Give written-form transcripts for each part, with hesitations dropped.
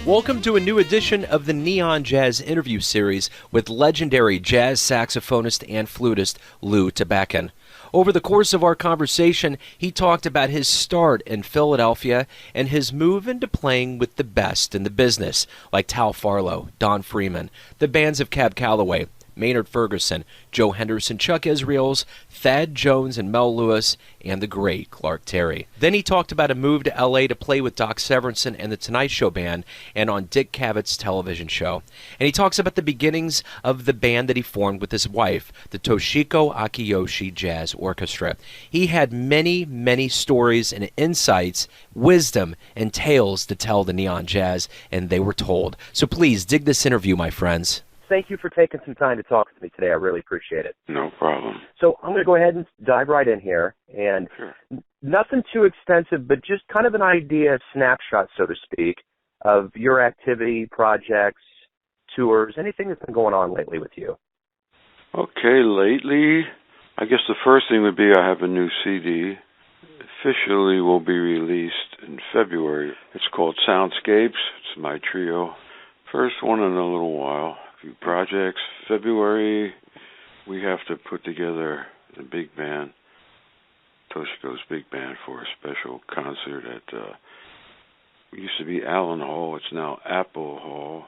Welcome to a new edition of the Neon Jazz interview series with legendary jazz saxophonist and flutist Lew Tabackin. Over the course of our conversation, he talked about his start in Philadelphia and his move into playing with the best in the business, like Tal Farlow, Don Friedman, the bands of Cab Calloway, Maynard Ferguson, Joe Henderson, Chuck Israels, Thad Jones and Mel Lewis, and the great Clark Terry. Then he talked about a move to L.A. to play with Doc Severinsen and the Tonight Show Band and on Dick Cavett's television show. And he talks about the beginnings of the band that he formed with his wife, the Toshiko Akiyoshi Jazz Orchestra. He had many, many stories and insights, wisdom, and tales to tell the Neon Jazz, and they were told. So please dig this interview, my friends. Thank you for taking some time to talk to me today. I really appreciate it. No problem. So I'm going to go ahead and dive right in here. And Sure. Nothing too extensive, but just kind of an idea, snapshot, so to speak, of your activity, projects, tours, anything that's been going on lately with you. Okay, lately, I guess the first thing would be I have a new CD. Officially will be released in February. It's called Soundscapes. It's my trio. First one in a little while. Few projects. February, we have to put together the big band, Toshiko's big band, for a special concert at, it used to be Allen Hall, it's now Apple Hall.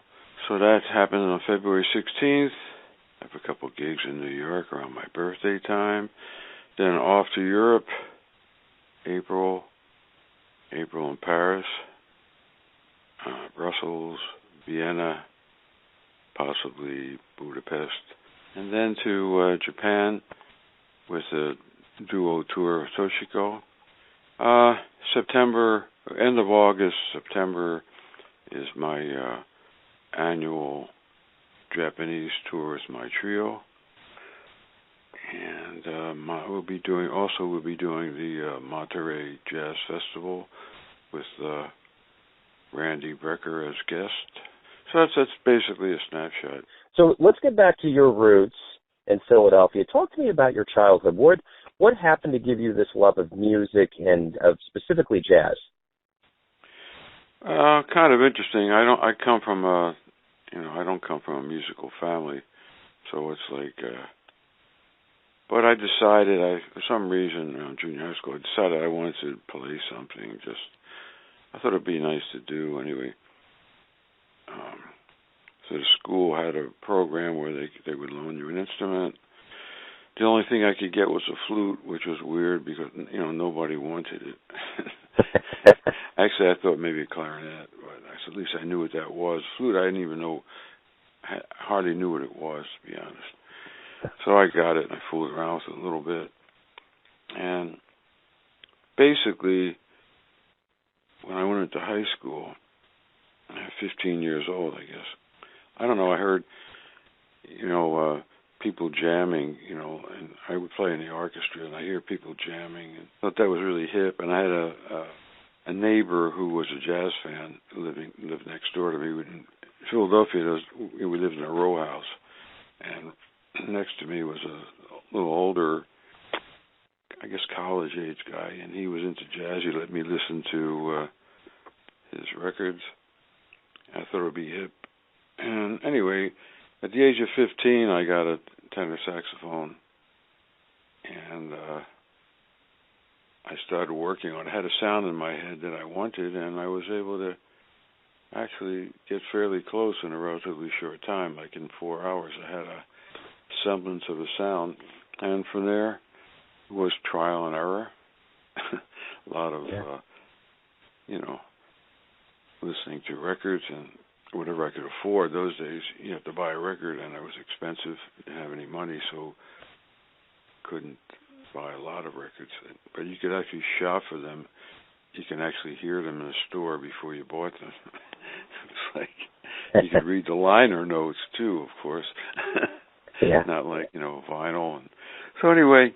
So that's happening on February 16th. I have a couple gigs in New York around my birthday time. Then off to Europe, April in Paris, Brussels, Vienna, possibly Budapest, and then to Japan with a duo tour of Toshiko. September, end of August, September is my annual Japanese tour as my trio, and we'll be doing the Monterey Jazz Festival with Randy Brecker as guest. So that's basically a snapshot. So let's get back to your roots in Philadelphia. Talk to me about your childhood. What happened to give you this love of music and of specifically jazz? Kind of interesting. I don't come from a musical family, so it's like. But I decided, for some reason, around junior high school, I decided I wanted to play something. I thought it'd be nice to do anyway. So the school had a program where they would loan you an instrument. The only thing I could get was a flute, which was weird because nobody wanted it. Actually, I thought maybe a clarinet, but at least I knew what that was. Flute, I didn't even know, hardly knew what it was, to be honest. So I got it and I fooled around with it a little bit. And basically, when I went into high school, I was 15 years old, I guess. I don't know, I heard, people jamming, and I would play in the orchestra, and I hear people jamming, and thought that was really hip. And I had a neighbor who was a jazz fan lived next door to me. In Philadelphia, we lived in a row house, and next to me was a little older, I guess college-age guy, and he was into jazz. He let me listen to his records. I thought it would be hip. And anyway, at the age of 15, I got a tenor saxophone, and I started working on it. I had a sound in my head that I wanted, and I was able to actually get fairly close in a relatively short time. Like in 4 hours, I had a semblance of a sound. And from there, it was trial and error. A lot of, listening to records and whatever I could afford. Those days, you have to buy a record, and it was expensive. Didn't have any money, so couldn't buy a lot of records. But you could actually shop for them. You can actually hear them in the store before you bought them. It's like you could read the liner notes too, of course. Yeah. Not like vinyl. And so anyway,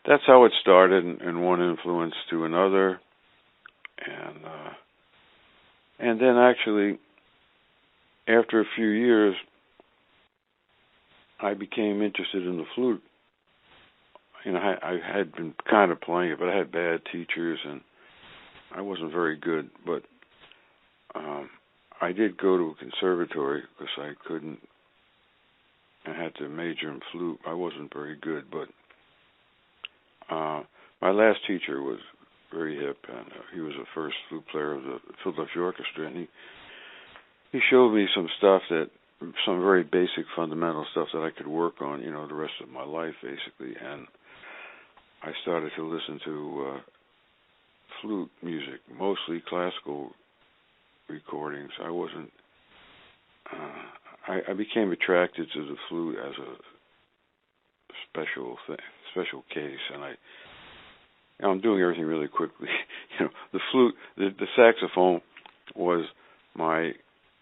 that's how it started, and one influence to another, and then actually, after a few years, I became interested in the flute. I had been kind of playing it, but I had bad teachers, and I wasn't very good. But I did go to a conservatory because I had to major in flute. I wasn't very good, but my last teacher was very hip, and he was the first flute player of the Philadelphia Orchestra, and he showed me some very basic fundamental stuff that I could work on, the rest of my life, basically. And I started to listen to flute music, mostly classical recordings. I wasn't. I became attracted to the flute as a special case, and I'm doing everything really quickly. The flute, the saxophone was my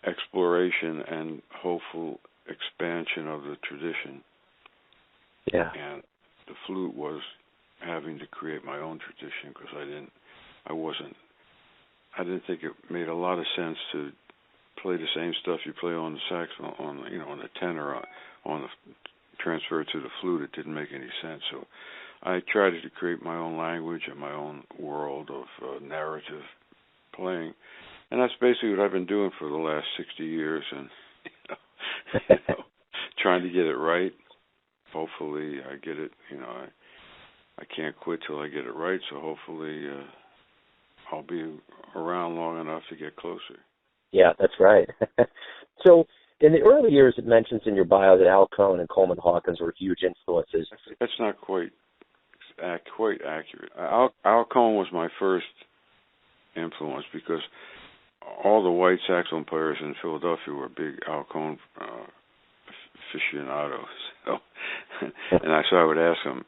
exploration and hopeful expansion of the tradition. Yeah. And the flute was having to create my own tradition because I didn't think it made a lot of sense to play the same stuff you play on the saxophone, on the tenor, on the transfer to the flute. It didn't make any sense. So I tried to create my own language and my own world of narrative playing. And that's basically what I've been doing for the last 60 years, and trying to get it right. Hopefully I get it, I can't quit till I get it right, so hopefully I'll be around long enough to get closer. Yeah, that's right. So in the early years, it mentions in your bio that Al Cohn and Coleman Hawkins were huge influences. That's not quite accurate. Al Cohn was my first influence because all the white saxophone players in Philadelphia were big Al Cohn aficionados. So, so I would ask them,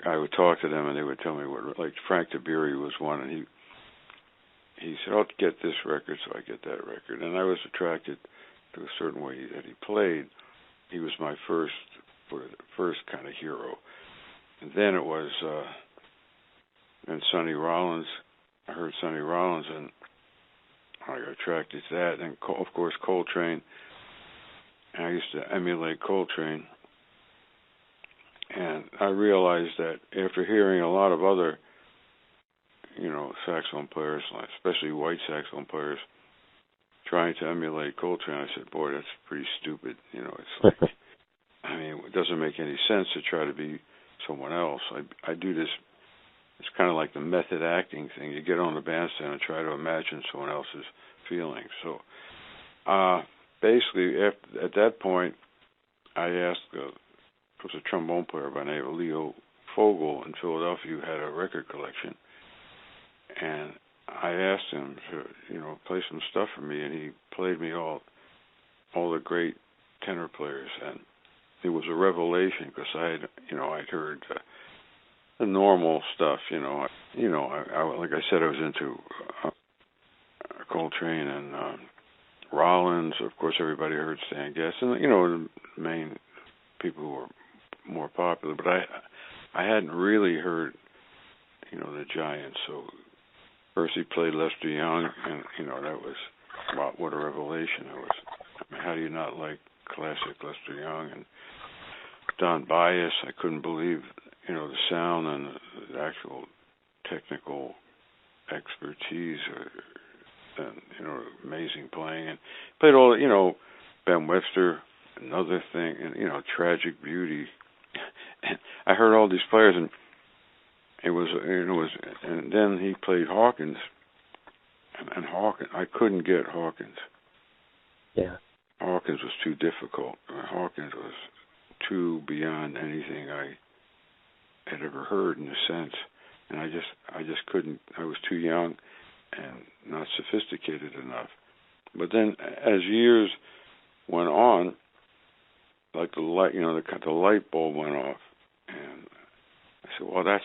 I would talk to them, and they would tell me what. Like Frank Tiberi was one, and he said, "I'll get this record," so I get that record, and I was attracted to a certain way that he played. He was my first kind of hero, and then it was and Sonny Rollins. I heard Sonny Rollins, and I got attracted to that. And of course Coltrane. And I used to emulate Coltrane, and I realized that after hearing a lot of other, saxophone players, especially white saxophone players, trying to emulate Coltrane, I said, "Boy, that's pretty stupid." It's like, it doesn't make any sense to try to be someone else. I do this. It's kind of like the method acting thing. You get on the bandstand and try to imagine someone else's feelings. So, basically, at that point, I asked, there was a trombone player by the name of Leo Fogel in Philadelphia who had a record collection, and I asked him to, play some stuff for me, and he played me all the great tenor players, and it was a revelation because I'd heard the normal stuff, like I said, I was into Coltrane and Rollins. Of course, everybody heard Stan Getz, and the main people who were more popular. But I hadn't really heard, the giants. So first he played Lester Young, and that was, wow, what a revelation it was. How do you not like classic Lester Young? And Don Byas, I couldn't believe, the sound and the actual technical expertise, and amazing playing, and played all, Ben Webster, another thing, and Tragic Beauty. And I heard all these players, and and then he played Hawkins, and Hawkins, I couldn't get Hawkins. Yeah, Hawkins was too difficult. Hawkins was too beyond anything I had ever heard in a sense, and I just couldn't. I was too young and not sophisticated enough. But then, as years went on, like the light, the light bulb went off, and I said, "Well, that's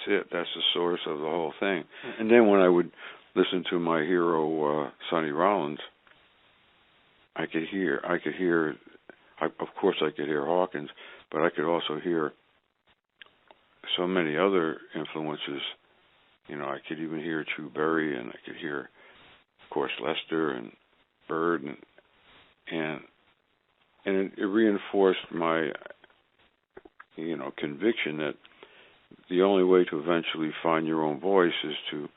it. That's the source of the whole thing." And then when I would listen to my hero Sonny Rollins, I could hear. Of course, I could hear Hawkins, but I could also hear so many other influences. I could even hear Chu Berry, and I could hear, of course, Lester and Bird, and it reinforced my, conviction that the only way to eventually find your own voice is to,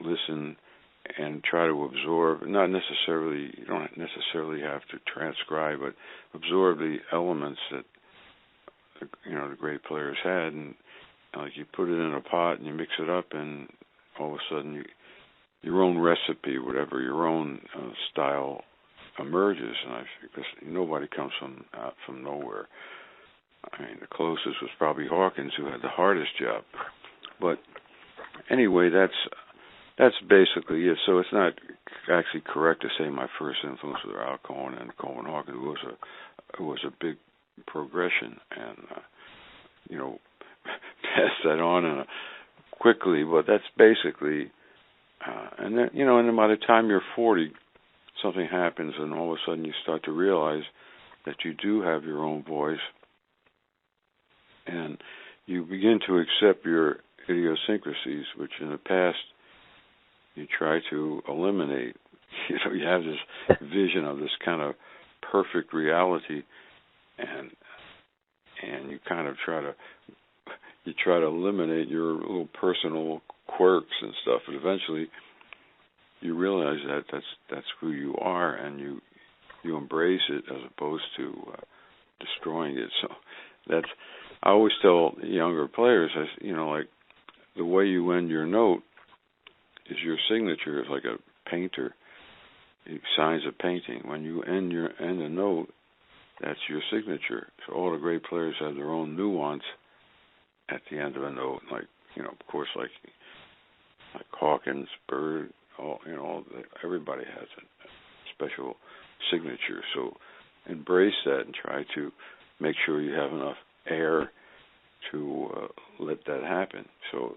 listen and try to absorb, not necessarily, you don't necessarily have to transcribe, but absorb the elements that, you know, the great players had, and like you put it in a pot and you mix it up, and all of a sudden your own recipe, whatever, your own style emerges. And because nobody comes from nowhere. I mean, the closest was probably Hawkins, who had the hardest job. But anyway, that's basically it. So it's not actually correct to say my first influence was Al Cohen and Coleman Hawkins. It was a big progression, and you know, pass that on quickly. But that's basically, and then, you know, and then by the time you're 40, something happens, and all of a sudden you start to realize that you do have your own voice, and you begin to accept your idiosyncrasies, which in the past you try to eliminate. You know, you have this vision of this kind of perfect reality, and you kind of try to eliminate your little personal quirks and stuff, and eventually you realize that that's who you are, and you embrace it as opposed to destroying it. So that's, I always tell younger players, you know, like the way you end your note is your signature. It's like a painter. He signs a painting. When you end a note, that's your signature. So all the great players have their own nuance at the end of a note. Like, you know, of course, like Hawkins, Bird, everybody has a special signature. So embrace that and try to make sure you have enough air to let that happen. So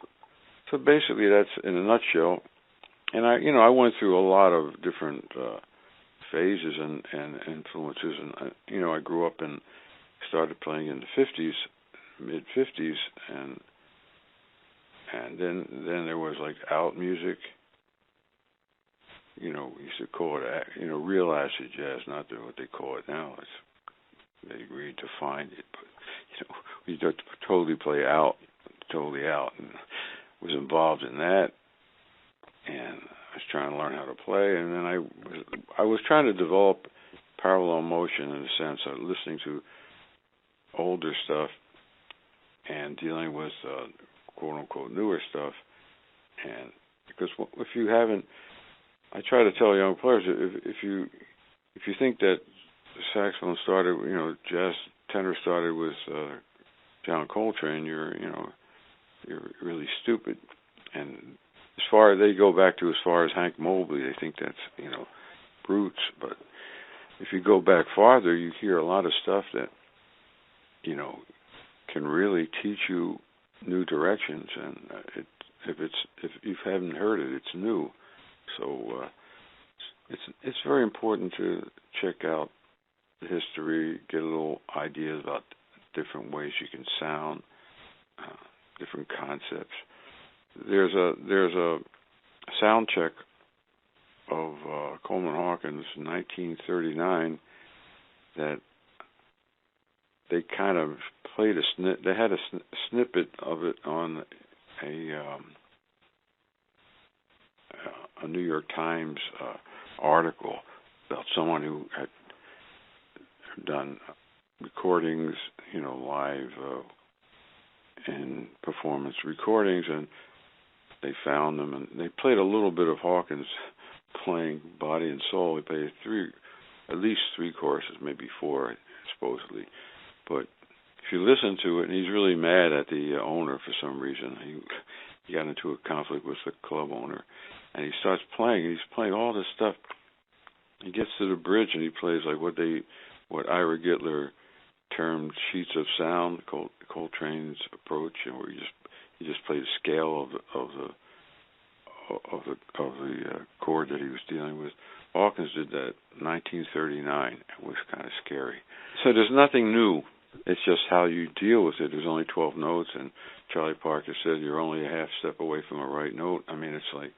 basically, that's in a nutshell. And I went through a lot of different phases and influences, and I grew up and started playing in the 50s, mid 50s, and then there was like out music. We used to call it real acid jazz, not what they call it now. They redefined it, but we totally play out, and was involved in that, and I was trying to learn how to play, and then I was trying to develop parallel motion in the sense of listening to older stuff and dealing with quote unquote newer stuff, and because if you haven't, I try to tell young players, if you think that saxophone started, jazz tenor started with John Coltrane, you're really stupid. And as far as they go back to as far as Hank Mobley, they think that's roots. But if you go back farther, you hear a lot of stuff that can really teach you new directions. And if you haven't heard it, it's new. So it's very important to check out the history, get a little ideas about different ways you can sound, different concepts. There's a sound check of Coleman Hawkins, 1939, that they kind of played they had a snippet of it on a New York Times article about someone who had done recordings, live and performance recordings, and they found them, and they played a little bit of Hawkins playing Body and Soul. They played at least three courses, maybe four, supposedly. But if you listen to it, and he's really mad at the owner for some reason. He got into a conflict with the club owner, and he starts playing. He's playing all this stuff. He gets to the bridge, and he plays like what Ira Gittler termed sheets of sound, Coltrane's approach, and where he just played a scale of the chord that he was dealing with. Hawkins did that in 1939. It was kind of scary. So there's nothing new. It's just how you deal with it. There's only 12 notes, and Charlie Parker said you're only a half step away from a right note. I mean, it's like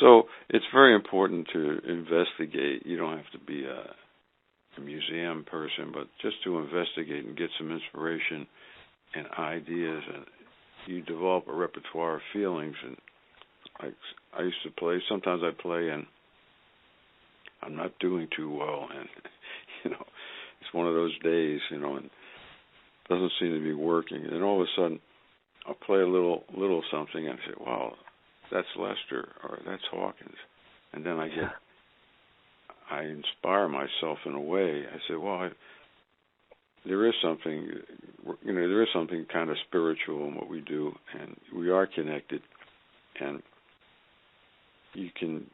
so it's very important to investigate. You don't have to be a museum person, but just to investigate and get some inspiration and ideas, and you develop a repertoire of feelings, like I used to play. Sometimes I play and I'm not doing too well, and it's one of those days, and it doesn't seem to be working. And all of a sudden, I'll play a little something, and I say, "Wow, that's Lester or that's Hawkins," and then I inspire myself in a way. I say, "Well, there is something, there is something kind of spiritual in what we do, and we are connected, and you can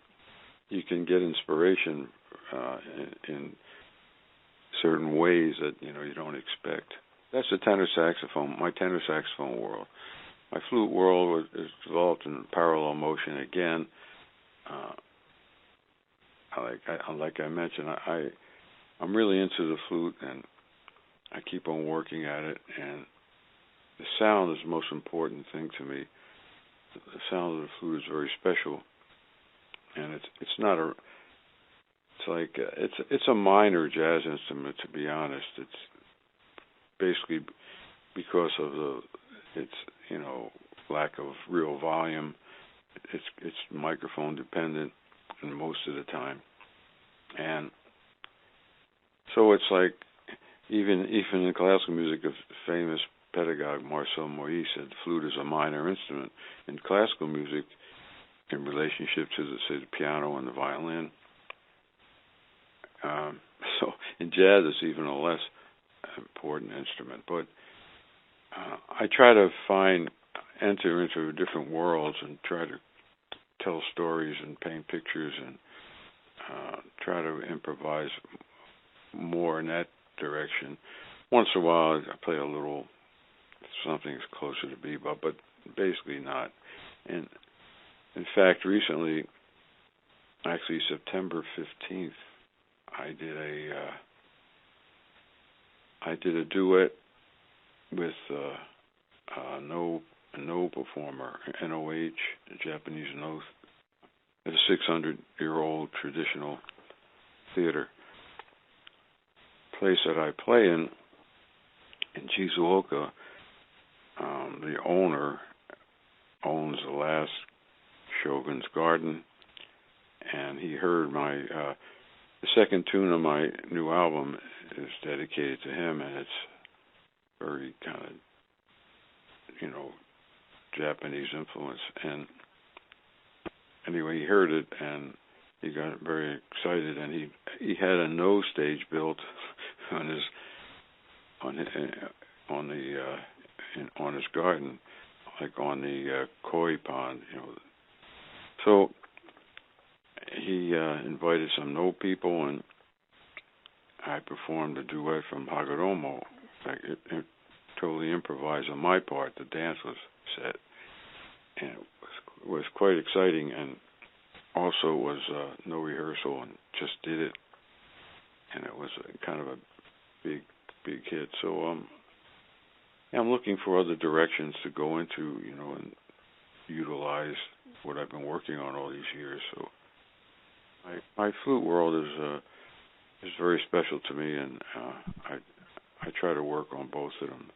get inspiration in certain ways that you don't expect." That's the tenor saxophone, my tenor saxophone world. My flute world is developed in parallel motion again. Like I mentioned, I'm really into the flute, and I keep on working at it, and the sound is the most important thing to me. The sound of the flute is very special, and it's a minor jazz instrument, to be honest. It's basically because of its lack of real volume. It's microphone dependent most of the time, and so it's like even in classical music, a famous pedagogue, Marcel Moïse, said the flute is a minor instrument. In classical music, in relationship to the piano and the violin, so in jazz it's even a less important instrument. But I try to enter into different worlds and try to tell stories and paint pictures and try to improvise more in that direction. Once in a while I play a little something that's closer to bebop, but basically not. And in fact, recently, actually September 15th, I did a duet with a no performer, NOH, a Japanese no, at a 600-year-old traditional theater place that I play in Shizuoka. The owner owns the last Shogun's Garden, and he heard the second tune of my new album is dedicated to him, and it's very kind of, Japanese influence. And anyway, he heard it, and he got very excited, and he had a no stage built on his garden, like on the koi pond, So he invited some no people, and I performed a duet from Hagoromo. It totally improvised on my part. The dance was set, and it was quite exciting, and also was no rehearsal, and just did it, and it was kind of a big hit. So I'm looking for other directions to go into, and utilize what I've been working on all these years. So my flute world is very special to me, and I try to work on both of them.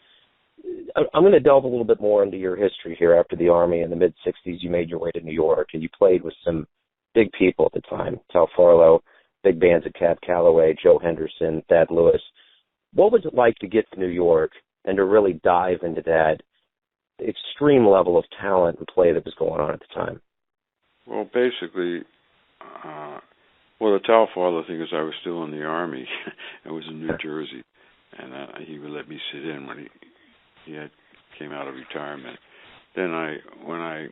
I'm going to delve a little bit more into your history here. After the Army in the mid-'60s, you made your way to New York, and you played with some big people at the time. Tal Farlow, big bands at Cab Calloway, Joe Henderson, Thad Lewis. What was it like to get to New York and to really dive into that extreme level of talent and play that was going on at the time? Well, basically, the Tal Farlow thing is I was still in the Army. I was in New Jersey, and he would let me sit in when he came out of retirement. Then when I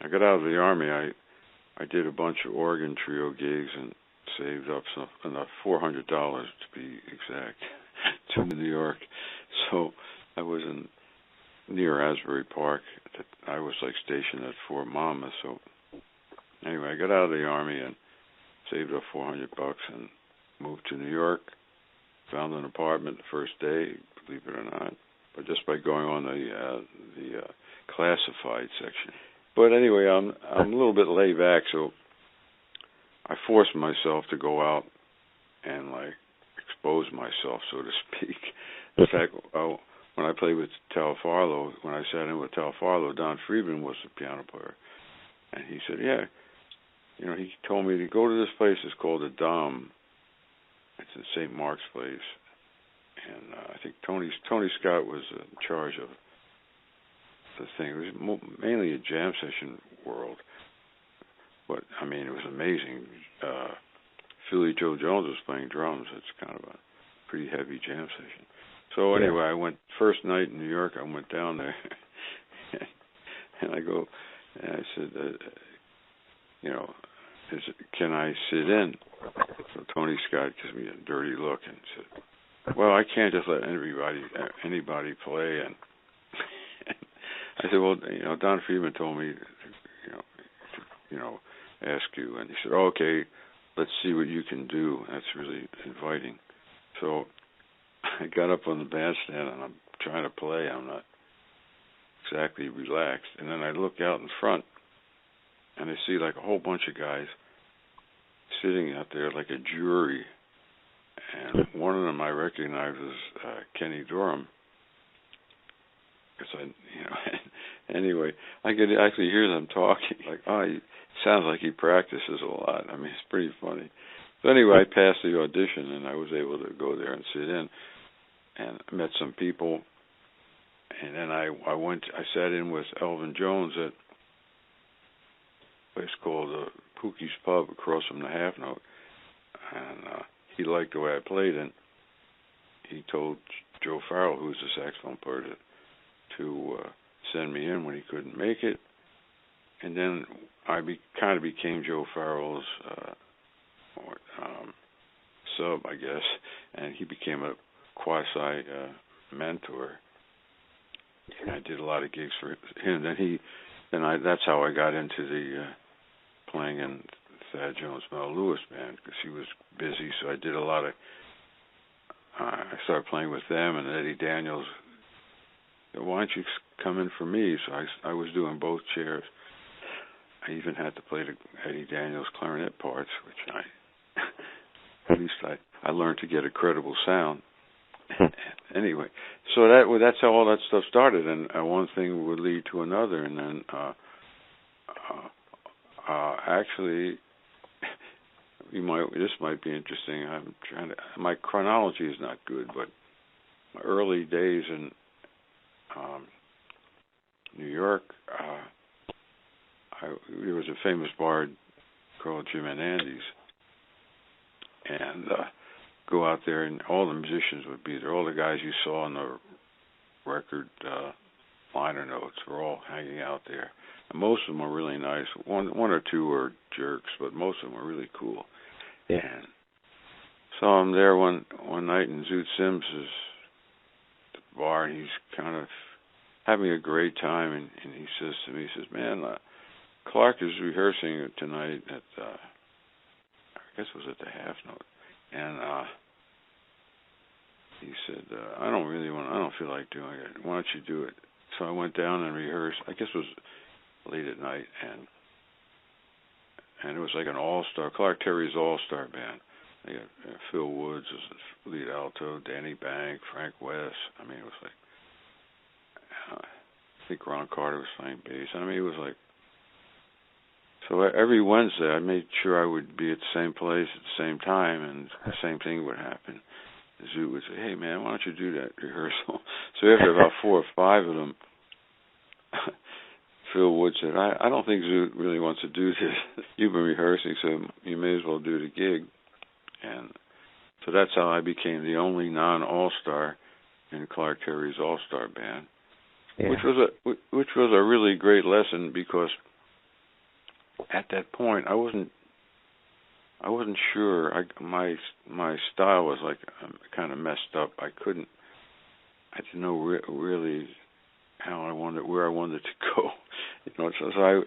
got out of the Army, I did a bunch of organ trio gigs and saved up enough $400 to be exact to New York. So I was near Asbury Park. I was stationed at Fort Monmouth. So anyway, I got out of the Army and saved up $400 and moved to New York. Found an apartment the first day, believe it or not, but just by going on the classified section. But anyway, I'm a little bit laid back, so I forced myself to go out and expose myself, so to speak. In fact, when I played with Tal Farlow, when I sat in with Tal Farlow, Don Friedman was the piano player, And he said, yeah. You know, he told me to go to this place. It's called the Dom. It's in St. Mark's Place. And I think Tony Scott was in charge of the thing. It was mainly a jam session world. But, I mean, it was amazing. Philly Joe Jones was playing drums. It's kind of a pretty heavy jam session. So anyway, I went, first night in New York, I went down there. And I go, and I said, you know, can I sit in? So Tony Scott gives me a dirty look and said, well, I can't just let anybody play. And I said, well, you know, Don Friedman told me, you know, ask you. And he said, oh, okay, let's see what you can do. That's really inviting. So I got up on the bandstand and I'm trying to play. I'm not exactly relaxed. And then I look out in front and I see like a whole bunch of guys sitting out there like a jury. And one of them I recognized was Kenny Dorham. Because anyway, I could actually hear them talking. Like, oh, he sounds like he practices a lot. I mean, it's pretty funny. So anyway, I passed the audition, and I was able to go there and sit in, and met some people. And then I sat in with Elvin Jones at a place called Pookie's Pub across from the Half Note, and he liked the way I played, and he told Joe Farrell, who was the saxophone player, to send me in when he couldn't make it. And then I kind of became Joe Farrell's sub, I guess, and he became a quasi mentor. And I did a lot of gigs for him. That's how I got into the playing in Thad Jones Mel Lewis band, because he was busy. So I did a lot of. I started playing with them, and Eddie Daniels. Why don't you come in for me? So I was doing both chairs. I even had to play the Eddie Daniels clarinet parts, which at least I learned to get a credible sound. Anyway, so that's how all that stuff started, and one thing would lead to another, and then actually, this might be interesting. My chronology is not good, but my early days in New York, there was a famous bar called Jim and Andy's, and go out there, and all the musicians would be there. All the guys you saw on the record liner notes were all hanging out there. And most of them were really nice. One or two were jerks, but most of them were really cool. Yeah. And so I'm there one night, and Zoot Sims is at the bar, and he's kind of having a great time, and he says to me, he says, man, Clark is rehearsing tonight at, I guess it was at the Half Note, and he said, I don't feel like doing it. Why don't you do it? So I went down and rehearsed. I guess it was late at night, and it was like an all-star, Clark Terry's all-star band. They had Phil Woods as the lead alto, Danny Bank, Frank West. I mean, it was like, I think Ron Carter was playing bass. I mean, it was like, so every Wednesday I made sure I would be at the same place at the same time, and the same thing would happen. The Zoot would say, hey, man, why don't you do that rehearsal? So after about 4 or 5 of them, Phil Wood said, I don't think Zoot really wants to do this. You've been rehearsing, so you may as well do the gig. And so that's how I became the only non-all-star in Clark Terry's all-star band, which was a really great lesson, because at that point I wasn't sure. My style was like kind of messed up. I didn't know really where I wanted to go. So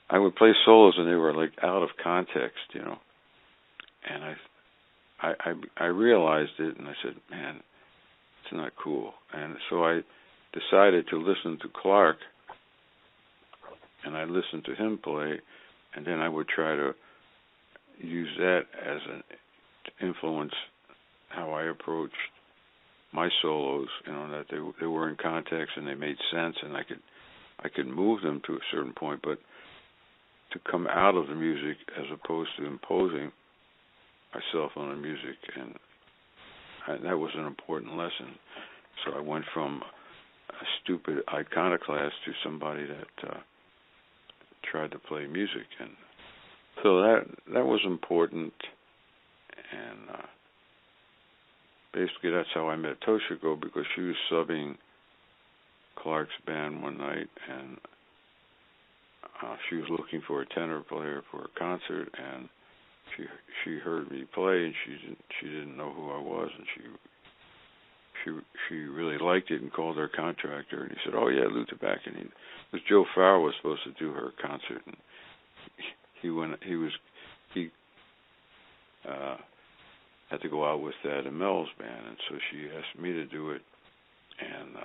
I would play solos, and they were like out of context, And I realized it, and I said, man, it's not cool. And so I decided to listen to Clark, and I listened to him play, and then I would try to use that as to influence how I approached my solos, that they were in context and they made sense, and I could move them to a certain point. But to come out of the music as opposed to imposing myself on the music, and that was an important lesson. So I went from a stupid iconoclast to somebody that tried to play music, and so that was important. And basically that's how I met Toshiko, because she was subbing Clark's band one night, and she was looking for a tenor player for a concert, and she heard me play, and she didn't know who I was, and she really liked it and called her contractor, and he said, "Oh yeah, Lew Tabackin." Because Joe Farrow was supposed to do her concert, and he had to go out with Thad and Mel's band, and so she asked me to do it, and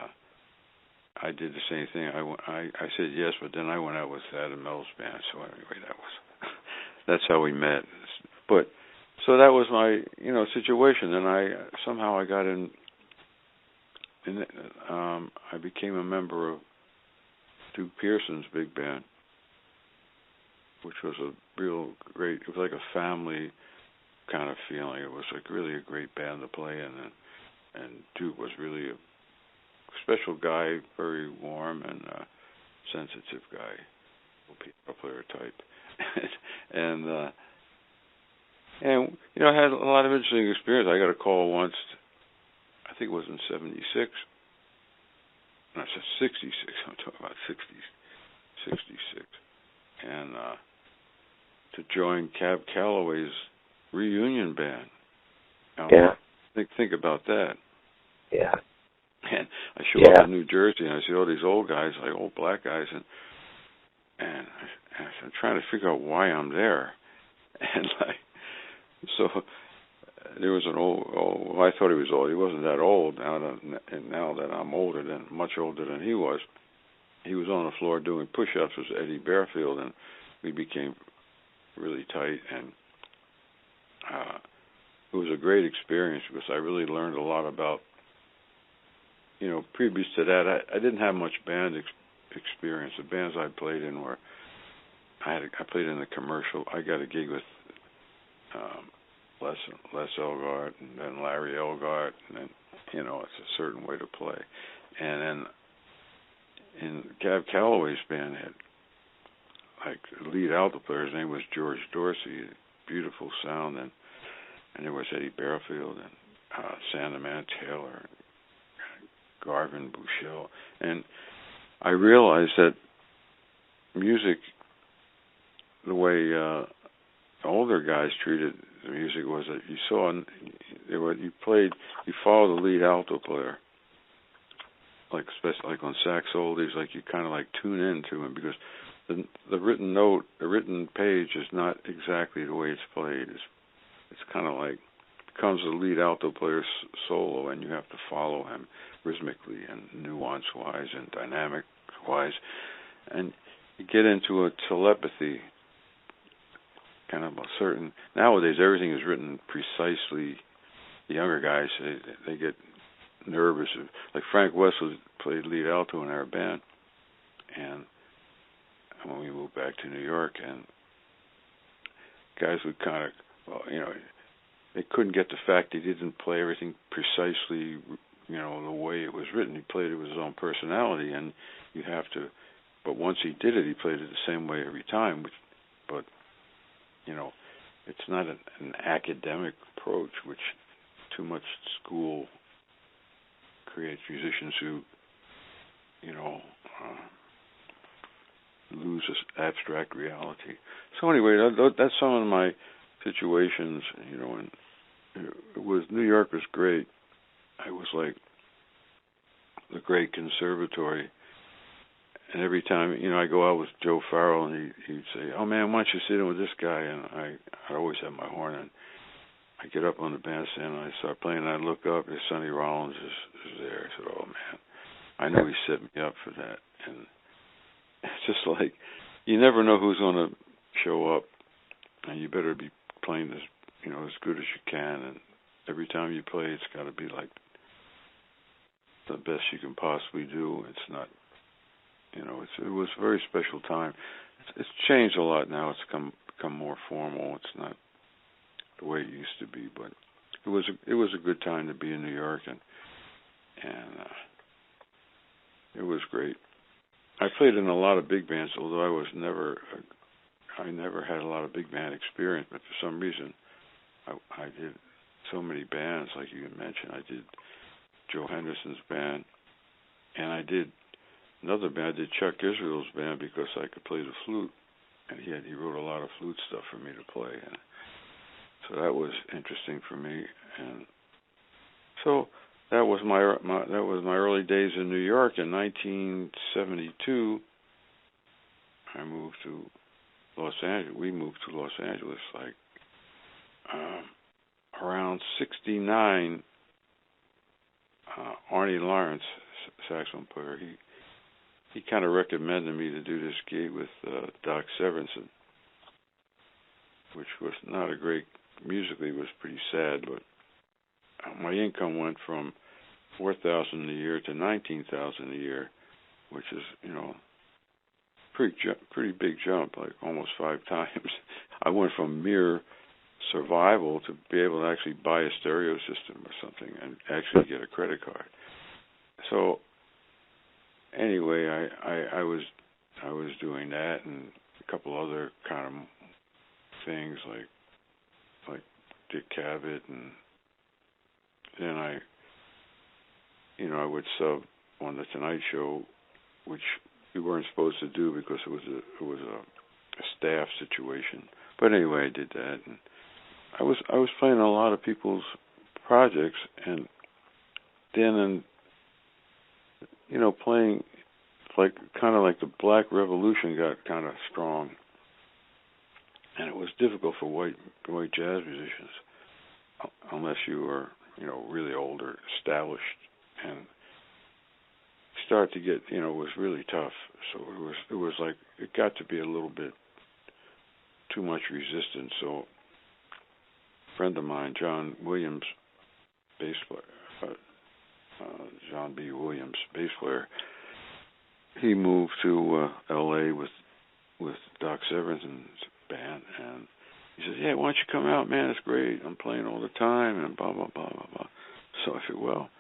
I did the same thing. I said yes, but then I went out with Thad and Mel's band. So anyway, that's how we met. But so that was my situation, and I got in. I became a member of Duke Pearson's big band, which was a real great. It was like a family kind of feeling. It was like really a great band to play in, and Duke was really a special guy, very warm and sensitive guy, piano player type, and I had a lot of interesting experience. I got a call once, I think it was in '76. No, I said '66. I'm talking about '66, and to join Cab Calloway's reunion band. Now, yeah. Think about that. Yeah. And I show up in New Jersey, and I see all these old guys, like old black guys, and I'm trying to figure out why I'm there. And so there was an old, I thought he was old. He wasn't that old. Now that I'm much older than he was on the floor doing push-ups with Eddie Barefield, and we became really tight. And it was a great experience because I really learned a lot about. Previous to that, I didn't have much band experience. The bands I played in were, I played in the commercial. I got a gig with Les Elgart and then Larry Elgart, and then, it's a certain way to play. And then in Cab Calloway's band had, the lead alto player, his name was George Dorsey, beautiful sound, and there was Eddie Barefield and Sandeman Taylor, Garvin Bushell, and I realized that music, the way older guys treated the music, was that you follow the lead alto player, especially on sax oldies, you kind of tune into him, because the written page is not exactly the way it's played. It's kind of becomes the lead alto player's solo, and you have to follow him rhythmically and nuance-wise and dynamic-wise. And you get into a telepathy, kind of a certain... Nowadays, everything is written precisely. The younger guys, they get nervous. Frank Westwood played lead alto in our band, and when we moved back to New York, and guys would kind of... they couldn't get the fact he didn't play everything precisely, the way it was written. He played it with his own personality, and you have to. But once he did it, he played it the same way every time. But it's not an academic approach, which too much school creates musicians who, lose this abstract reality. So anyway, that's some of my situations, and New York was great. I was the great conservatory, and every time, I go out with Joe Farrow, and he'd say, "Oh man, why don't you sit in with this guy?" And I always have my horn, and I get up on the bandstand, and I start playing, and I look up, and Sonny Rollins is there. I said, "Oh man, I knew he set me up for that." And it's just you never know who's going to show up, and you better be playing as good as you can, and every time you play, it's got to be the best you can possibly do. It's not, it was a very special time, It's changed a lot now. It's become more formal. It's not the way it used to be, but it was a good time to be in New York, and it was great. I played in a lot of big bands, although I never had a lot of big band experience, but for some reason I did so many bands, like you mentioned. I did Joe Henderson's band, and I did another band. I did Chuck Israel's band because I could play the flute, and he wrote a lot of flute stuff for me to play, and so that was interesting for me. And so that was my early days in New York. In 1972, I moved to Los Angeles. We moved to Los Angeles like around 69. Arnie Lawrence, saxophone player, he kind of recommended me to do this gig with Doc Severinsen, which was not a great, musically was pretty sad, but my income went from $4,000 a year to $19,000 a year, which is, pretty big jump, like almost 5 times. I went from mere survival to be able to actually buy a stereo system or something and actually get a credit card. So anyway, I was doing that and a couple other kind of things like Dick Cavett, and then I would sub on the Tonight Show, which we weren't supposed to do because it was a staff situation. But anyway, I did that, and I was playing a lot of people's projects, and then playing like the Black Revolution got kind of strong, and it was difficult for white jazz musicians unless you were really older, established, and start to get it was really tough. So it was like it got to be a little bit too much resistance. So a friend of mine, John Williams, bass player, John B. Williams, bass player, he moved to L.A. with Doc Severinsen's band, and he said, "Yeah, why don't you come out, man? It's great. I'm playing all the time," and blah blah blah blah blah. So I said, "Well,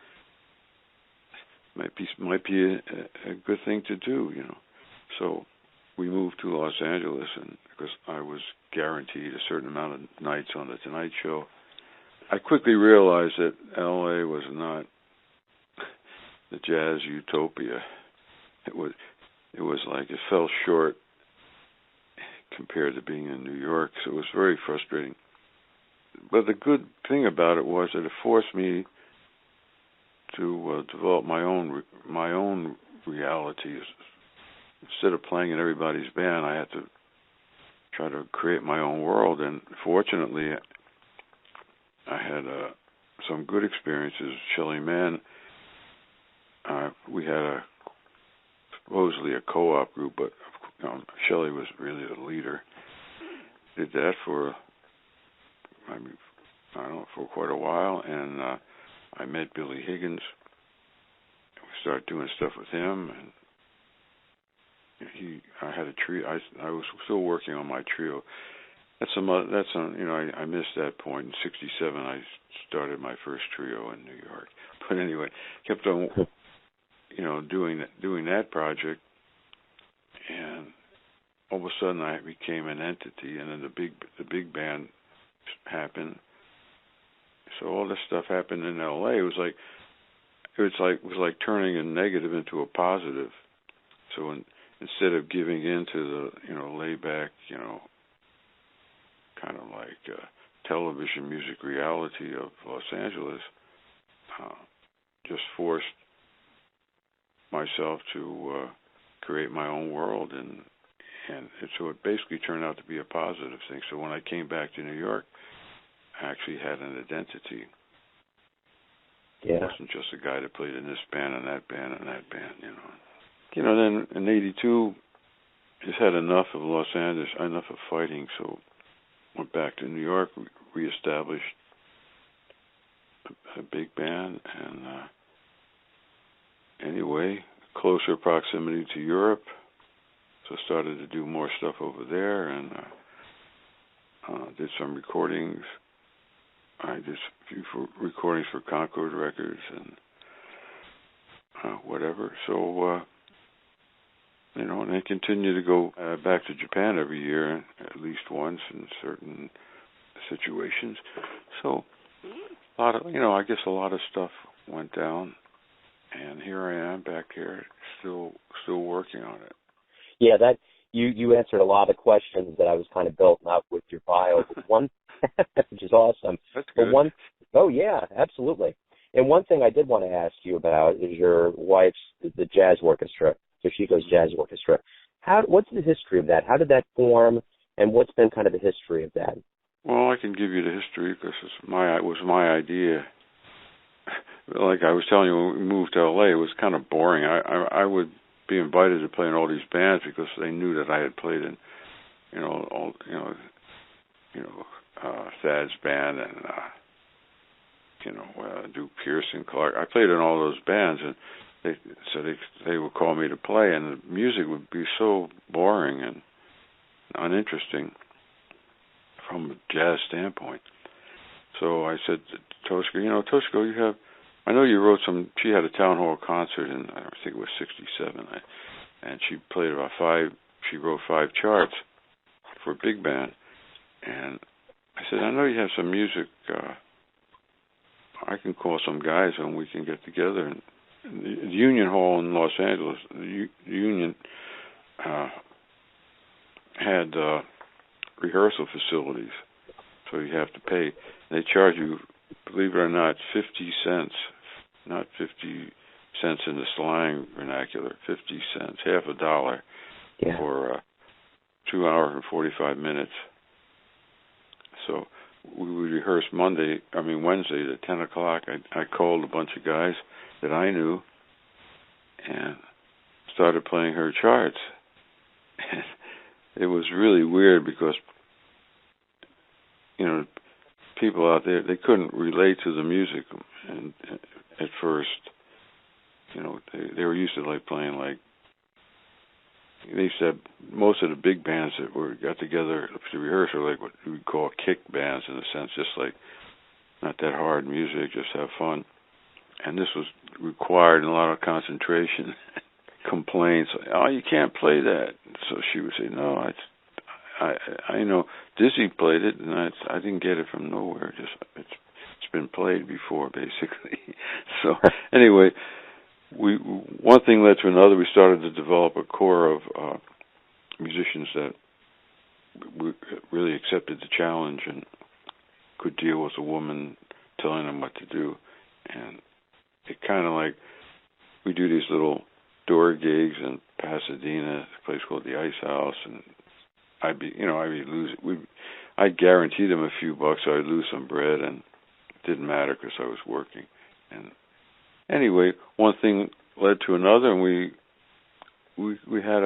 might be a good thing to do, So we moved to Los Angeles, and because I was guaranteed a certain amount of nights on the Tonight Show, I quickly realized that L.A. was not the jazz utopia. It was like it fell short compared to being in New York, so it was very frustrating. But the good thing about it was that it forced me to develop my own reality. Instead of playing in everybody's band, I had to try to create my own world. And fortunately, I had some good experiences. Shelley Mann, we had supposedly a co-op group, but Shelley was really the leader. Did that for for quite a while, and I met Billy Higgins. We started doing stuff with him, and I had a trio. I was still working on my trio. I missed that point. In '67, I started my first trio in New York. But anyway, kept on, doing that project, and all of a sudden I became an entity, and then the big band happened. So all this stuff happened in L.A. It was like turning a negative into a positive. So instead of giving in to the laid back, kind of like television music reality of Los Angeles, just forced myself to create my own world, and so it basically turned out to be a positive thing. So when I came back to New York, I actually had an identity. Yeah. It wasn't just a guy that played in this band and that band and that band, Then in '82, just had enough of Los Angeles, enough of fighting, so went back to New York, reestablished a big band, and anyway, closer proximity to Europe, So I started to do more stuff over there, and did some recordings. I did a few recordings for Concord Records and whatever. So, and I continue to go back to Japan every year, at least once in certain situations. So, a lot of, I guess a lot of stuff went down, and here I am back here, still working on it. Yeah, that you answered a lot of questions that I was kind of building up with your bio. One, which is awesome. That's good. Oh yeah, absolutely. And one thing I did want to ask you about is your wife's the jazz orchestra, Toshiko's Jazz Orchestra. What's the history of that? How did that form, and what's been kind of the history of that? Well, I can give you the history because it was my idea. Like I was telling you, when we moved to LA, it was kind of boring. I would be invited to play in all these bands because they knew that I had played in, Thad's band and Duke Pearson, Clark. I played in all those bands, and they would call me to play, and the music would be so boring and uninteresting from a jazz standpoint. So I said to Toshiko, I know you wrote she had a town hall concert in, I think it was 1967, and she played she wrote 5 charts for a big band. And I said, I know you have some music, I can call some guys and we can get together. And the Union Hall in Los Angeles, the Union had rehearsal facilities, so you have to pay. They charge you, believe it or not, 50 cents, not 50 cents in the slang vernacular, 50 cents, half a dollar, for 2 hours and 45 minutes. So we would rehearse Wednesday at 10 o'clock. I called a bunch of guys that I knew and started playing her charts. And it was really weird because, people out there, they couldn't relate to the music. And at first, they were used to playing they said most of the big bands that got together to rehearse are like what we would call kick bands, in a sense, just like not that hard music, just have fun. And this was required a lot of concentration, complaints. Oh, you can't play that. So she would say, no, I know Dizzy played it, and I didn't get it from nowhere. It's been played before, basically. So anyway, one thing led to another. We started to develop a core of musicians that really accepted the challenge and could deal with a woman telling them what to do. And it kind of we do these little door gigs in Pasadena, a place called the Ice House, and I'd guarantee them a few bucks, so I'd lose some bread, and it didn't matter because I was working. And anyway, one thing led to another, and we had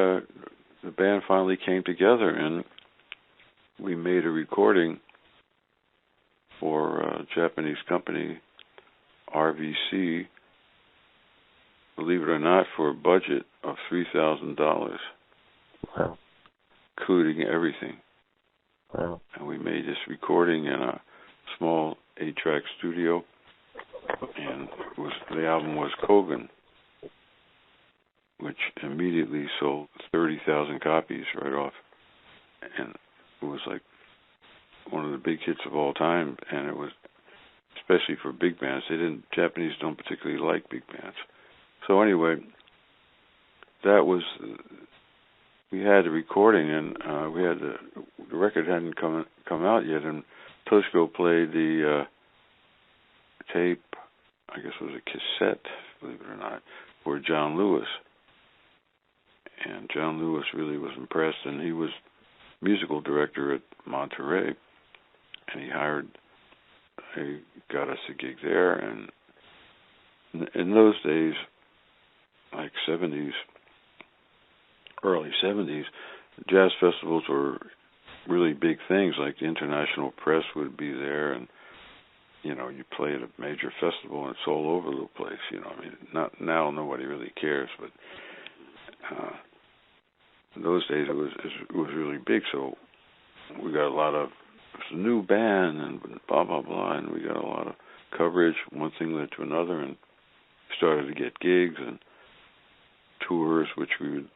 the band finally came together, and we made a recording for a Japanese company, RVC, believe it or not, for a budget of $3,000. Wow. Including everything. Wow. And we made this recording in a small 8-track studio, and the album was Kogan, which immediately sold 30,000 copies right off, and it was one of the big hits of all time. And it was especially for big bands. Japanese don't particularly like big bands. So anyway, we had the recording, and the record hadn't come out yet, and Toshiko played the tape, I guess it was a cassette, believe it or not, for John Lewis. And John Lewis really was impressed, and he was musical director at Monterey, and he got us a gig there. And in those days, like early 70s, jazz festivals were really big things. Like the international press would be there, and you play at a major festival and it's all over the place. Not now, nobody really cares, but in those days it was really big. So we got a lot of, it's a new band and blah blah blah, and we got a lot of coverage. One thing led to another, and started to get gigs and tours, which we would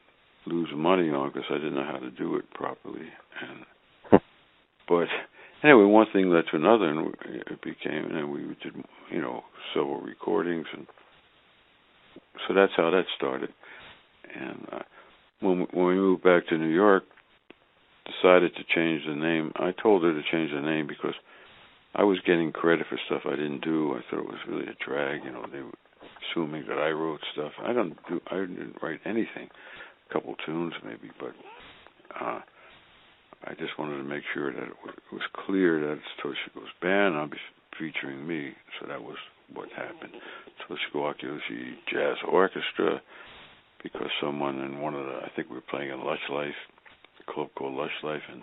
lose money on because I didn't know how to do it properly. And but anyway, one thing led to another, and it became, and we did, several recordings, and so that's how that started. And when we moved back to New York, decided to change the name. I told her to change the name because I was getting credit for stuff I didn't do. I thought it was really a drag. They were assuming that I wrote stuff. I didn't write anything. A couple tunes maybe, but I just wanted to make sure that it was clear that it's Toshiko's band. I'll be featuring me. So that was what happened. Toshiko Akiyoshi Jazz Orchestra, because someone in I think we were playing in Lush Life, a club called Lush Life, and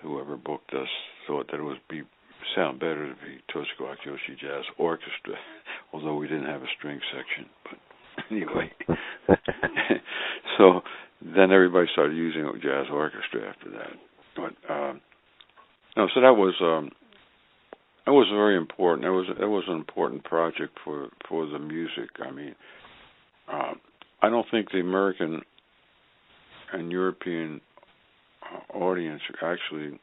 whoever booked us thought that it would sound better to be Toshiko Akiyoshi Jazz Orchestra, although we didn't have a string section. But anyway, so then everybody started using Jazz Orchestra after that. But no, so that was very important. That was an important project for the music. I mean, I don't think the American and European audience actually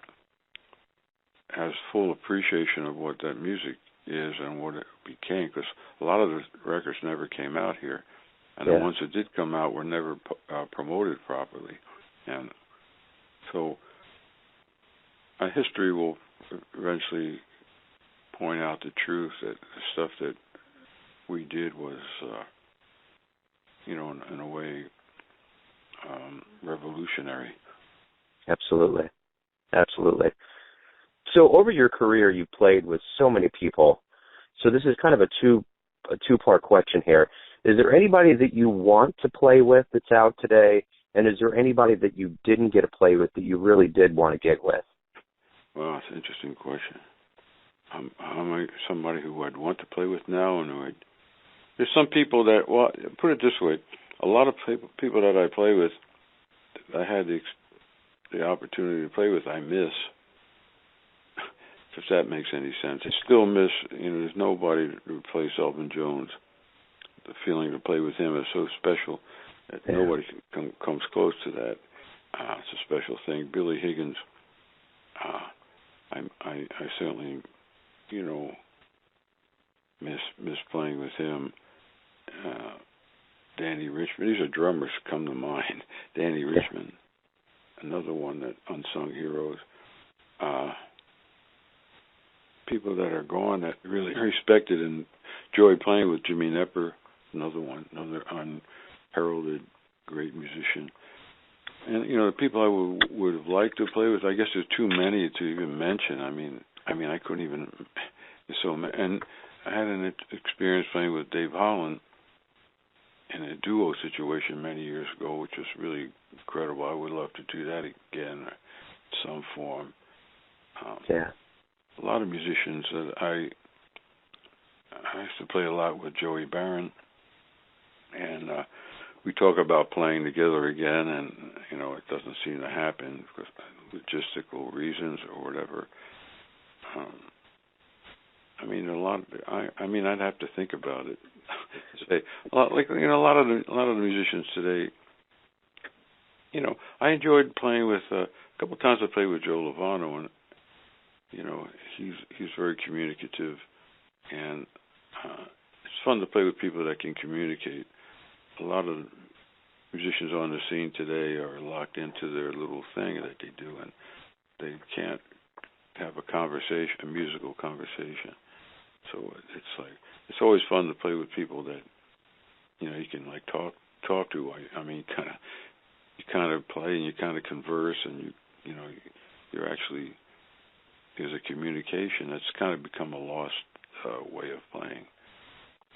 has full appreciation of what that music is and what it became, because a lot of the records never came out here, and the ones that did come out were never promoted properly. And so history will eventually point out the truth that the stuff that we did was, in a way, revolutionary. Absolutely. So over your career, you played with so many people. So this is kind of a two-part question here. Is there anybody that you want to play with that's out today, and is there anybody that you didn't get to play with that you really did want to get with? Well, it's an interesting question. Am I somebody who I'd want to play with now, and there's some people that, well, put it this way, a lot of people that I play with, I had the opportunity to play with, I miss. If that makes any sense. I still miss, there's nobody to replace Elvin Jones. The feeling to play with him is so special that nobody comes close to that. It's a special thing. Billy Higgins, I certainly, miss playing with him. Danny Richmond, these are drummers come to mind. Danny Richmond, another one that unsung heroes. People that are gone that really respected and enjoyed playing with. Jimmy Knepper, another unheralded great musician. And the people I would have liked to play with, I guess there's too many to even mention. I mean I couldn't even. So, and I had an experience playing with Dave Holland in a duo situation many years ago, which was really incredible. I would love to do that again, in some form. A lot of musicians that I used to play a lot with Joey Barron, and we talk about playing together again, and it doesn't seem to happen because of logistical reasons or whatever. I'd have to think about it. Say a lot of the musicians today. I enjoyed playing with a couple of times. I played with Joe Lovano, and he's very communicative, and it's fun to play with people that can communicate. A lot of musicians on the scene today are locked into their little thing that they do, and they can't have a musical conversation. So it's always fun to play with people that you can talk to. You kind of play and you kind of converse, and you're actually, there's a communication that's kind of become a lost way of playing.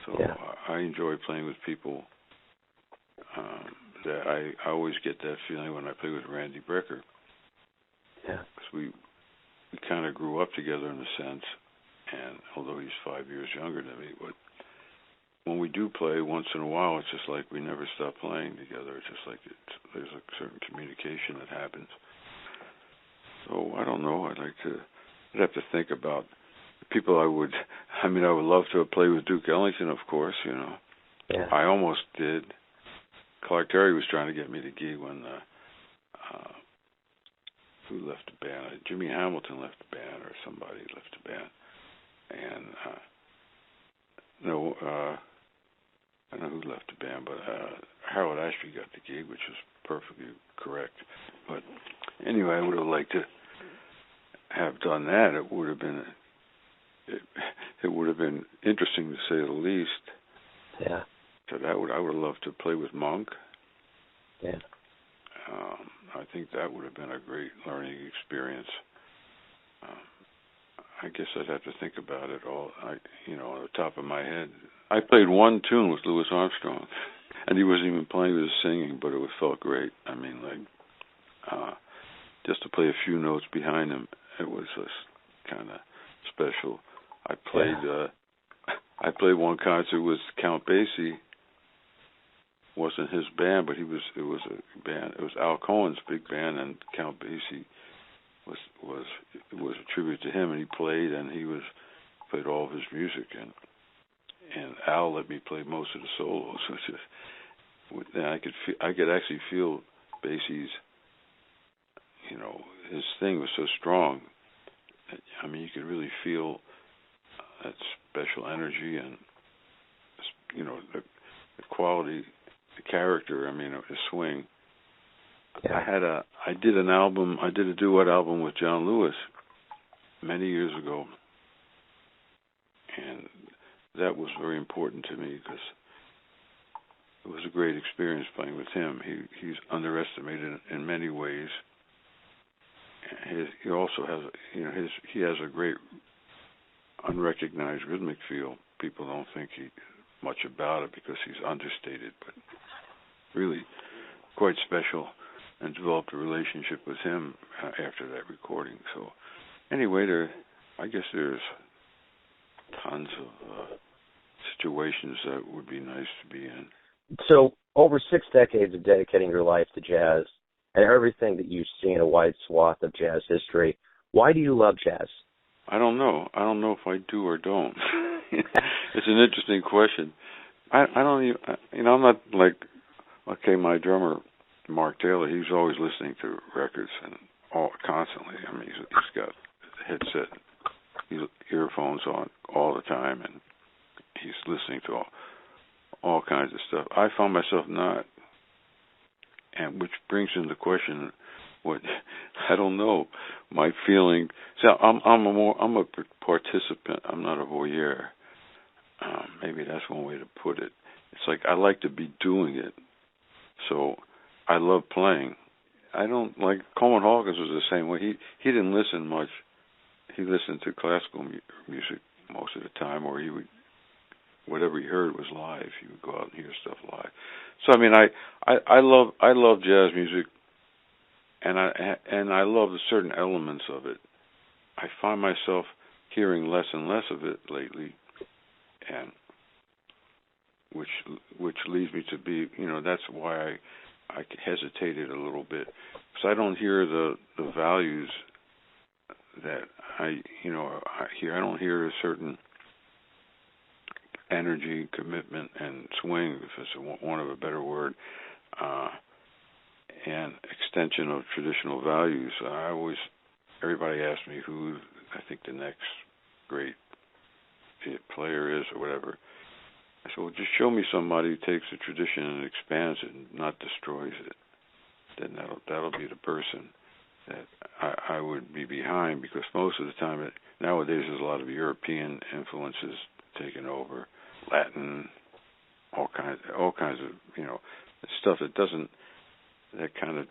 So I enjoy playing with people that I always get that feeling when I play with Randy Brecker. Yeah. Because we kind of grew up together in a sense, and although he's 5 years younger than me, but when we do play once in a while, it's just like we never stop playing together. It's just like there's a certain communication that happens. So I don't know. I'd have to think about the people I would love to have played with Duke Ellington, of course, you know. Yeah. I almost did. Clark Terry was trying to get me to gig when who left the band? Jimmy Hamilton left the band, or somebody left the band. And I don't know who left the band, but Harold Ashby got the gig, which was perfectly correct. But anyway, I would have liked to have done that. It would have been interesting, to say the least. Yeah. So I would have loved to play with Monk. Yeah. I think that would have been a great learning experience. I guess I'd have to think about it all. On the top of my head, I played one tune with Louis Armstrong, and he wasn't even playing; he was singing, but it felt great. I mean, just to play a few notes behind him, it was just kind of special. I played one concert with Count Basie. Wasn't his band, but it was a band. It was Al Cohen's big band, and Count Basie was a tribute to him, and he played all of his music, and Al let me play most of the solos, which is, and I could actually feel Basie's, his thing was so strong. I mean, you could really feel that special energy and the quality, the character. I mean, the swing. Yeah. I did a duet album with John Lewis many years ago, and that was very important to me because it was a great experience playing with him. He's underestimated in many ways. He also has, he has a great unrecognized rhythmic feel. People don't think much about it because he's understated, but really quite special, and developed a relationship with him after that recording. So anyway, I guess there's tons of situations that would be nice to be in. So over 6 decades of dedicating your life to jazz and everything that you've seen, a wide swath of jazz history, why do you love jazz? I don't know. I don't know if I do or don't. It's an interesting question. I don't even, I'm not like, okay, my drummer, Mark Taylor, he's always listening to records and constantly. I mean, he's got a headset, earphones on all the time, and he's listening to all kinds of stuff. I found myself not, and which brings into question what I don't know. My feeling. So I'm a participant. I'm not a voyeur. Maybe that's one way to put it. It's like I like to be doing it. So I love playing. I don't like Coleman Hawkins was the same way. He didn't listen much. He listened to classical music most of the time, or he would, whatever he heard was live. He would go out and hear stuff live. So I mean, I love jazz music, and I love the certain elements of it. I find myself hearing less and less of it lately, and which leads me to be, that's why I hesitated a little bit, because I don't hear the values that I hear. I don't hear a certain energy, commitment, and swing, if it's one of a better word, and extension of traditional values. Everybody asks me who I think the next great player is or whatever. I said, well, just show me somebody who takes a tradition and expands it and not destroys it. Then that'll be the person that I would be behind, because most of the time nowadays there's a lot of European influences taking over, Latin, all kinds of stuff that kind of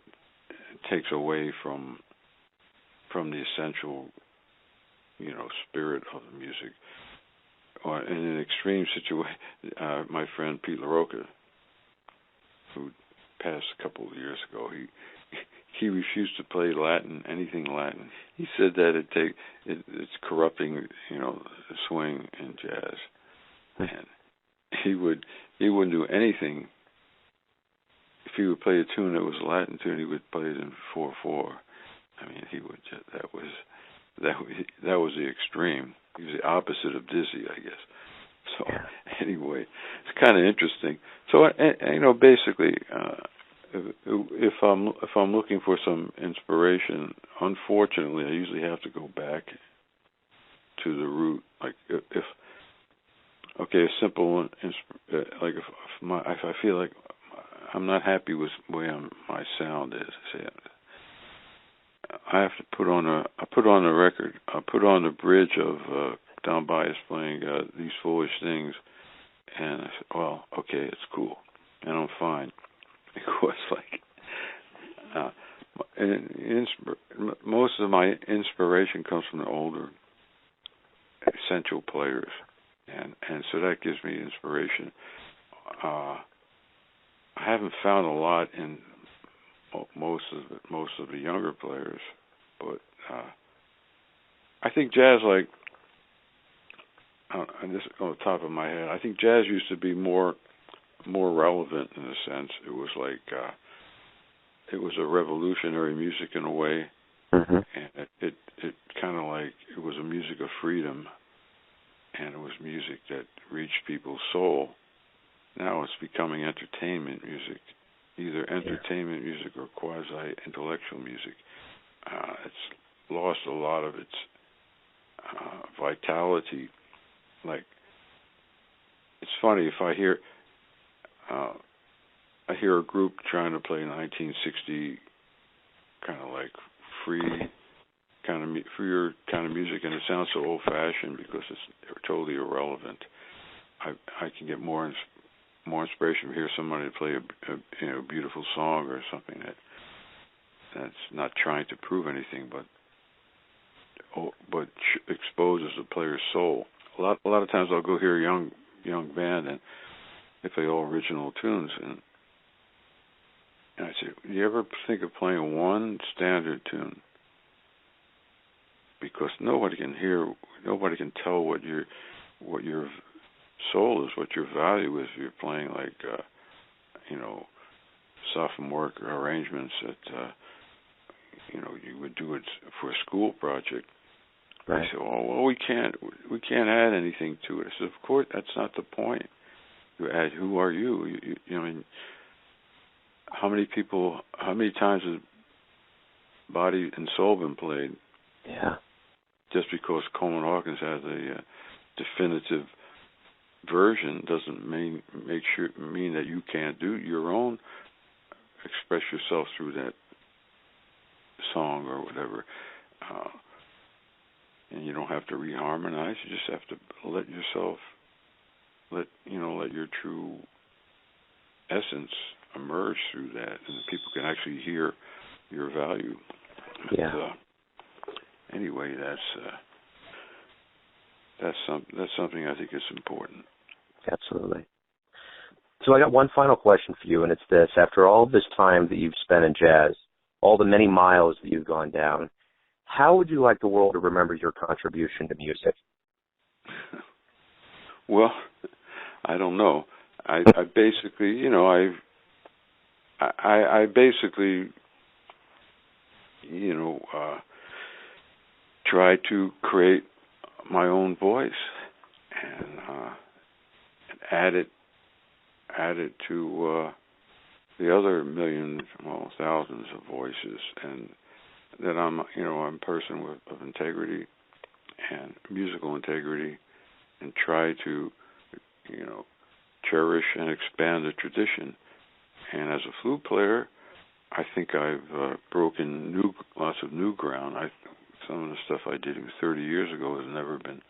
takes away from the essential spirit of the music. Or in an extreme situation, my friend Pete LaRocca, who passed a couple of years ago, he refused to play Latin, anything Latin. He said that it's corrupting, the swing in jazz, and he wouldn't do anything. If he would play a tune that was a Latin tune, he would play it in 4/4. I mean, he would just, that was the extreme. He was the opposite of dizzy, I guess. So anyway, it's kind of interesting. So basically, if I'm looking for some inspiration, unfortunately, I usually have to go back to the root. Like if a simple one, like if I feel like I'm not happy with the way my sound is, say, I have to put on a record. I put on the bridge of Don Bias playing These Foolish Things, and I said, well, okay, it's cool, and I'm fine. Because most of my inspiration comes from the older essential players, and so that gives me inspiration. I haven't found a lot in most of the younger players, but I think jazz, like, and this on the top of my head, I think jazz used to be more relevant in a sense. It was like it was a revolutionary music in a way, and it kind of like it was a music of freedom, and it was music that reached people's soul. Now it's becoming entertainment music, either entertainment music or quasi-intellectual music. It's lost a lot of its vitality. Like, it's funny if I hear a group trying to play 1960 kind of like freer kind of music, and it sounds so old-fashioned because it's totally irrelevant. I can get more inspiration from hear somebody play a beautiful song or something that's not trying to prove anything, but exposes the player's soul. A lot of times I'll go hear a young band and they play all original tunes, and I say, do you ever think of playing one standard tune? Because nobody can tell what your soul is, what your value is. If you're playing like sophomore arrangements that you would do it for a school project. Right. I said, well, we can't add anything to it. I said, of course, that's not the point. You add, who are you? I mean, how many times has Body and Soul been played? Yeah. Just because Coleman Hawkins has a definitive version doesn't mean that you can't do your own, express yourself through that song or whatever. And you don't have to reharmonize. You just have to let your true essence emerge through that, and people can actually hear your value. Yeah. But, anyway, that's something I think is important. Absolutely. So I got one final question for you, and it's this: after all this time that you've spent in jazz, all the many miles that you've gone down, how would you like the world to remember your contribution to music? Well, I don't know. I basically, I basically, try to create my own voice and add it to the other millions, thousands of voices, and that I'm a person of integrity and musical integrity, and try to, cherish and expand the tradition. And as a flute player, I think I've broken lots of new ground. Some of the stuff I did 30 years ago has never been,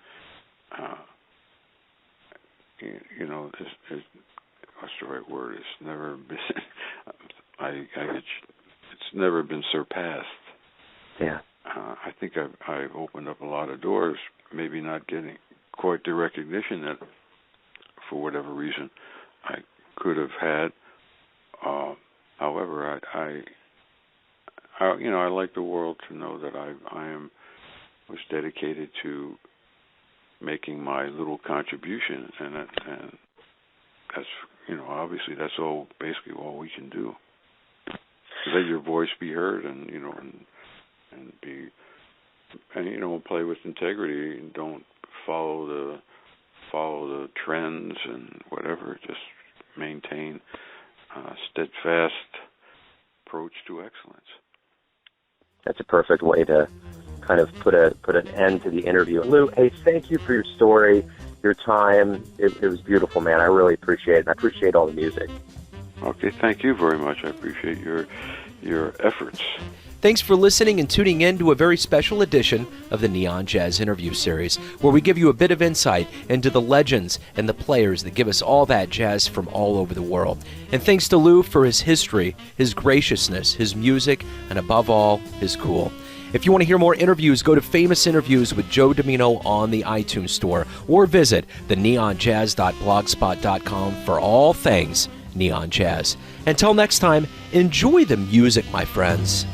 what's the right word? It's never been. It's never been surpassed. Yeah. I think I've opened up a lot of doors, maybe not getting quite the recognition that, for whatever reason, I could have had. However, I like the world to know that I was dedicated to making my little contribution, and obviously that's basically all we can do. Let your voice be heard, and play with integrity, and don't follow the trends and whatever. Just maintain a steadfast approach to excellence. That's a perfect way to kind of put an end to the interview. Lew, hey, thank you for your story, your time. It was beautiful, man. I really appreciate it. And I appreciate all the music. Okay, thank you very much. I appreciate your efforts. Thanks for listening and tuning in to a very special edition of the Neon Jazz Interview Series, where we give you a bit of insight into the legends and the players that give us all that jazz from all over the world. And thanks to Lew for his history, his graciousness, his music, and above all, his cool. If you want to hear more interviews, go to Famous Interviews with Joe Domino on the iTunes Store, or visit theneonjazz.blogspot.com for all things Neon Jazz. Until next time, enjoy the music, my friends.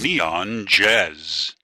Neon Jazz.